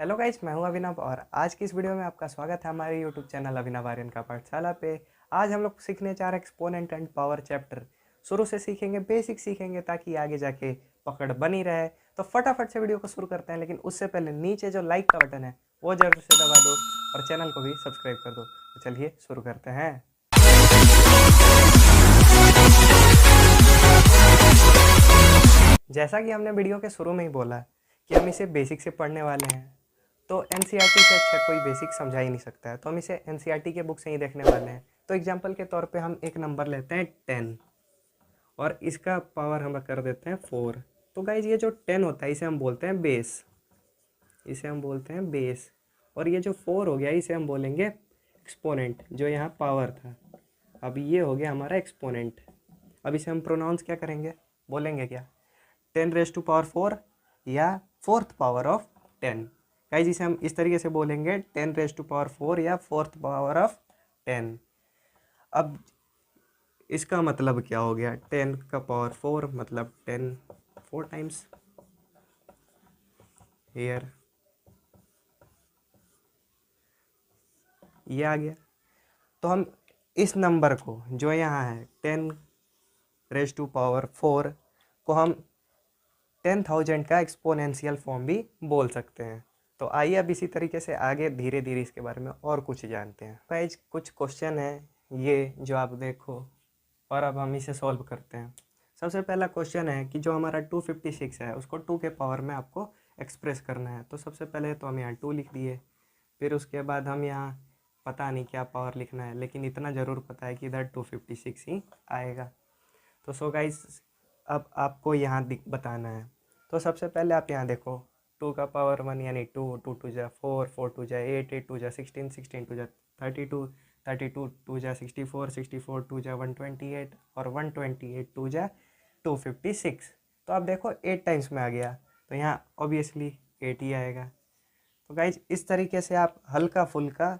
Hello guys, मैं हूं अभिनव और आज की इस वीडियो में आपका स्वागत है हमारे यूट्यूब चैनल अभिनव आर्यन का पाठशाला पे। आज हम लोग सीखने जा रहे हैं एक्सपोनेंट एंड पावर चैप्टर। शुरू से सीखेंगे, बेसिक सीखेंगे ताकि आगे जाके पकड़ बनी रहे। तो फटाफट से वीडियो को शुरू करते हैं, लेकिन उससे पहले नीचे जो लाइक का बटन है वो जरूर से दबा दो और चैनल को भी सब्सक्राइब कर दो। तो चलिए शुरू करते हैं। जैसा कि हमने वीडियो के शुरू में ही बोला कि हम इसे बेसिक से पढ़ने वाले हैं, तो एनसीईआरटी से अच्छा कोई बेसिक समझा ही नहीं सकता है, तो हम इसे एनसीईआरटी के बुक से ही देखने वाले हैं। तो एग्जांपल के तौर पे हम एक नंबर लेते हैं 10 और इसका पावर हम कर देते हैं 4। तो गाइज ये जो 10 होता है इसे हम बोलते हैं बेस, इसे हम बोलते हैं बेस। और ये जो 4 हो गया इसे हम बोलेंगे एक्सपोनेंट, जो यहाँ पावर था। अब ये हो गया हमारा एक्सपोनेंट। अब इसे हम प्रोनाउंस क्या करेंगे, बोलेंगे क्या, 10⁻⁴ या फोर्थ पावर ऑफ 10। गाइस इसे हम इस तरीके से बोलेंगे 10⁻⁴ या फोर्थ पावर ऑफ 10। अब इसका मतलब क्या हो गया, 10 का पावर 4 मतलब 10 4 टाइम्स हेयर, ये आ गया। तो हम इस नंबर को जो यहाँ है 10⁻⁴ को हम 10,000 का एक्सपोनेंशियल फॉर्म भी बोल सकते हैं। तो आइए अब इसी तरीके से आगे धीरे धीरे इसके बारे में और कुछ जानते हैं। गाइस कुछ क्वेश्चन है ये जो आप देखो और अब हम इसे सॉल्व करते हैं। सबसे पहला क्वेश्चन है कि जो हमारा 256 है उसको 2 के पावर में आपको एक्सप्रेस करना है। तो सबसे पहले तो हम यहाँ 2 लिख दिए, फिर उसके बाद हम यहाँ पता नहीं क्या पावर लिखना है, लेकिन इतना ज़रूर पता है कि इधर 256 ही आएगा। तो सो गाइस अब आपको यहाँ बताना है। तो सबसे पहले आप यहाँ देखो 2 का पावर 1 यानी 2, 2 2 जा 4, 4 2 जा 8, 8 2 जा 16, 16 2 जा 32, 32 2 जा 64, 64 2 जा 128 और 128 2 जा 256। तो आप देखो 8 टाइम्स में आ गया, तो यहाँ ऑब्वियसली 8 ही आएगा। तो गाइज इस तरीके से आप हल्का फुल्का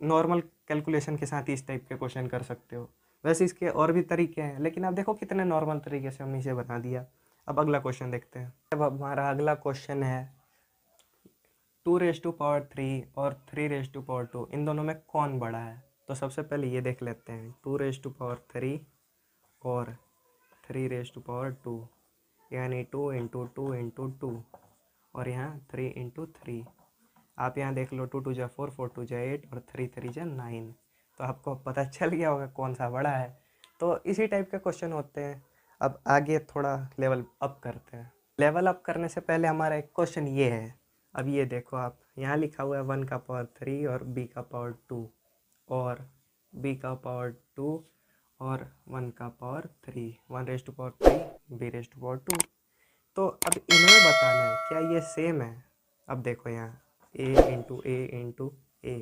नॉर्मल कैलकुलेशन के साथ इस टाइप के क्वेश्चन कर सकते हो। वैसे इसके और भी तरीके हैं, लेकिन आप देखो कितने नॉर्मल तरीके से हमने इसे बता दिया। अब अगला क्वेश्चन देखते हैं। अब हमारा अगला क्वेश्चन है 2⁻³ और 3⁻², इन दोनों में कौन बड़ा है। तो सबसे पहले ये देख लेते हैं 2⁻³ और 3⁻², यानी 2 × 2 × 2 और यहाँ 3 × 3। आप यहाँ देख लो 2 2 जा 4, 4 2 जा 8 और 3 3 जा 9। तो आपको पता चल गया होगा कौन सा बड़ा है। तो इसी टाइप के क्वेश्चन होते हैं। अब आगे थोड़ा लेवल अप करते हैं। लेवल अप करने से पहले हमारा एक क्वेश्चन ये है। अब ये देखो आप यहाँ लिखा हुआ है 1 का पावर 3 और b का पावर 2 और b का पावर 2 और 1 का पावर 3, 1⁻³ b⁻²। तो अब इन्हें बताना है क्या ये सेम है। अब देखो यहाँ a × a × a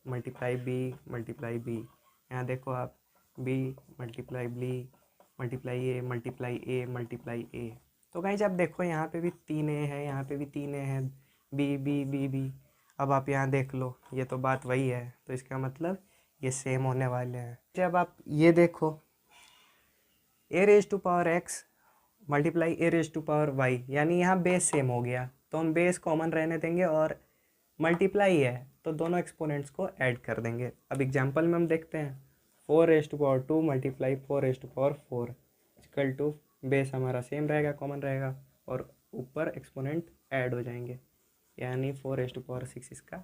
multiply b, यहाँ देखो आप b multiply b multiply a। तो गाइज आप देखो यहाँ पे भी 3a है, यहाँ पे भी 3a है, b। अब आप यहाँ देख लो ये तो बात वही है, तो इसका मतलब ये सेम होने वाले हैं। जब आप ये देखो a⁻x मल्टीप्लाई a⁻y, यानी यहाँ बेस सेम हो गया, तो हम बेस कॉमन रहने देंगे और मल्टीप्लाई है तो दोनों एक्सपोनेंट्स को ऐड कर देंगे। अब एग्जांपल में हम देखते हैं 4⁻² मल्टीप्लाई 4⁻4 इक्वल टू बेस हमारा सेम रहेगा, कॉमन रहेगा और ऊपर एक्सपोनेंट ऐड हो जाएंगे, यानी 4⁻6 इसका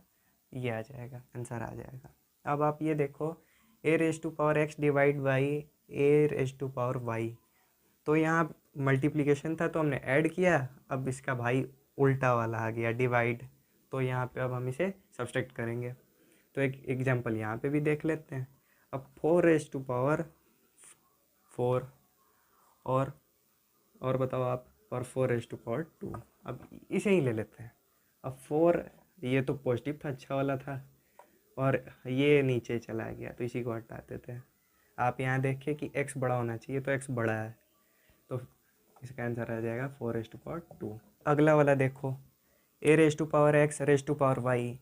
ये आ जाएगा, आंसर आ जाएगा। अब आप ये देखो a⁻x डिवाइड बाई a⁻y, तो यहाँ मल्टीप्लिकेशन था तो हमने ऐड किया, अब इसका भाई उल्टा वाला आ गया डिवाइड, तो यहाँ पे अब हम इसे सब्सट्रैक्ट करेंगे। तो एक एग्जांपल यहाँ पे भी देख लेते हैं। अब 4⁻4 और बताओ आप, और 4⁻2, अब इसे ही ले लेते हैं। अब 4 ये तो पॉजिटिव था, अच्छा वाला था, और ये नीचे चला गया तो इसी को हटा देते हैं। आप यहाँ देखें कि x बड़ा होना चाहिए, तो x बड़ा है, तो इसका आंसर आ जाएगा 4⁻2। अगला वाला देखो a⁻x⁻y,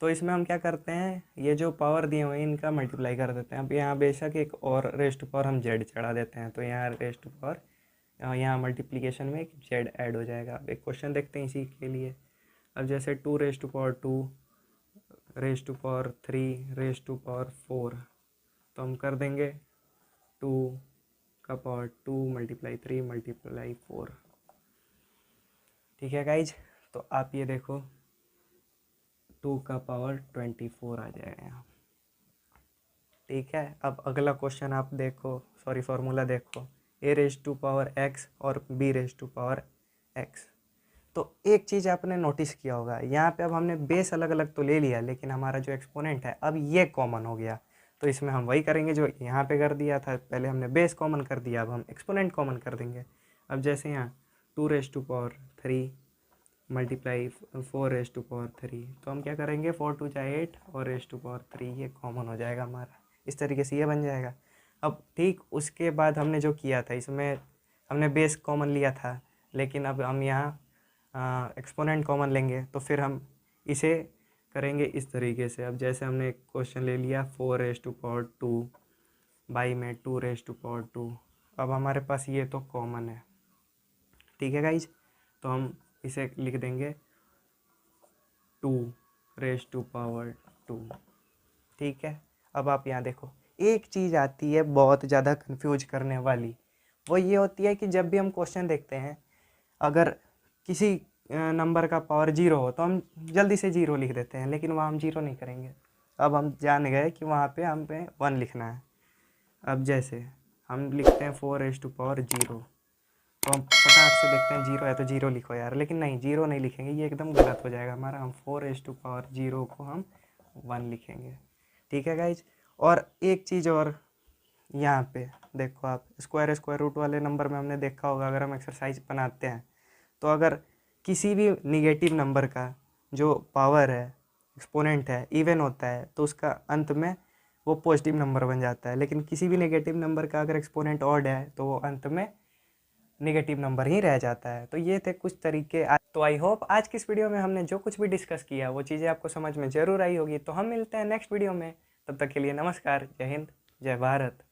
तो इसमें हम क्या करते हैं, ये जो पावर दिए हुए हैं इनका मल्टीप्लाई कर देते हैं। अब यहाँ बेशक एक और रेस्ट पावर हम z चढ़ा देते हैं, तो यहाँ रेस्ट पावर यहाँ मल्टीप्लिकेशन में एक z ऐड हो जाएगा। अब एक क्वेश्चन देखते हैं इसी के लिए। अब जैसे 2⁻², ⁻3, ⁻4, तो हम कर देंगे 2⁻2 × 3 × 4। ठीक है गाइज, तो आप ये देखो 2⁻24 आ जाएगा यहाँ। ठीक है, अब अगला क्वेश्चन आप देखो, सॉरी फॉर्मूला देखो, a⁻x और b⁻x। तो एक चीज़ आपने नोटिस किया होगा, यहाँ पे अब हमने बेस अलग अलग तो ले लिया, लेकिन हमारा जो एक्सपोनेंट है अब ये कॉमन हो गया। तो इसमें हम वही करेंगे जो यहाँ पे कर दिया था, पहले हमने बेस कॉमन कर दिया, अब हम एक्सपोनेंट कॉमन कर देंगे। अब जैसे यहाँ 2⁻3 × 4⁻3, तो हम क्या करेंगे 4 × 2 = 8 और ⁻3 ये कॉमन हो जाएगा हमारा, इस तरीके से ये बन जाएगा। अब ठीक उसके बाद हमने जो किया था, इसमें हमने बेस कॉमन लिया था, लेकिन अब हम यहाँ एक्सपोनेंट कॉमन लेंगे, तो फिर हम इसे करेंगे इस तरीके से। अब जैसे हमने एक क्वेश्चन ले लिया 4⁻2 बाई में 2⁻2, अब हमारे पास ये तो कॉमन है। ठीक है गाइज, तो हम इसे लिख देंगे 2⁻2। ठीक है, अब आप यहाँ देखो, एक चीज़ आती है बहुत ज़्यादा कंफ्यूज करने वाली, वो ये होती है कि जब भी हम क्वेश्चन देखते हैं, अगर किसी नंबर का पावर 0 हो तो हम जल्दी से 0 लिख देते हैं, लेकिन वहाँ हम 0 नहीं करेंगे। अब हम जान गए कि वहाँ पे हमें 1 लिखना है। अब जैसे हम लिखते हैं 4⁻0, तो हम फटाक से देखते हैं 0 है तो 0 लिखो यार, लेकिन नहीं, 0 नहीं लिखेंगे, ये एकदम गलत हो जाएगा हमारा। हम 4⁻0 को हम 1 लिखेंगे। ठीक है गाइज, और एक चीज़ और, यहाँ पे देखो आप, स्क्वायर रूट वाले नंबर में हमने देखा होगा, अगर हम एक्सरसाइज बनाते हैं तो अगर किसी भी निगेटिव नंबर का जो पावर है, एक्सपोनेंट है, इवन होता है, तो उसका अंत में वो पॉजिटिव नंबर बन जाता है। लेकिन किसी भी नेगेटिव नंबर का अगर एक्सपोनेंट ऑड है तो वो अंत में नेगेटिव नंबर ही रह जाता है। तो ये थे कुछ तरीके। तो आई होप आज की इस वीडियो में हमने जो कुछ भी डिस्कस किया वो चीज़ें आपको समझ में ज़रूर आई होगी। तो हम मिलते हैं नेक्स्ट वीडियो में, तब तक के लिए नमस्कार, जय हिंद, जय भारत।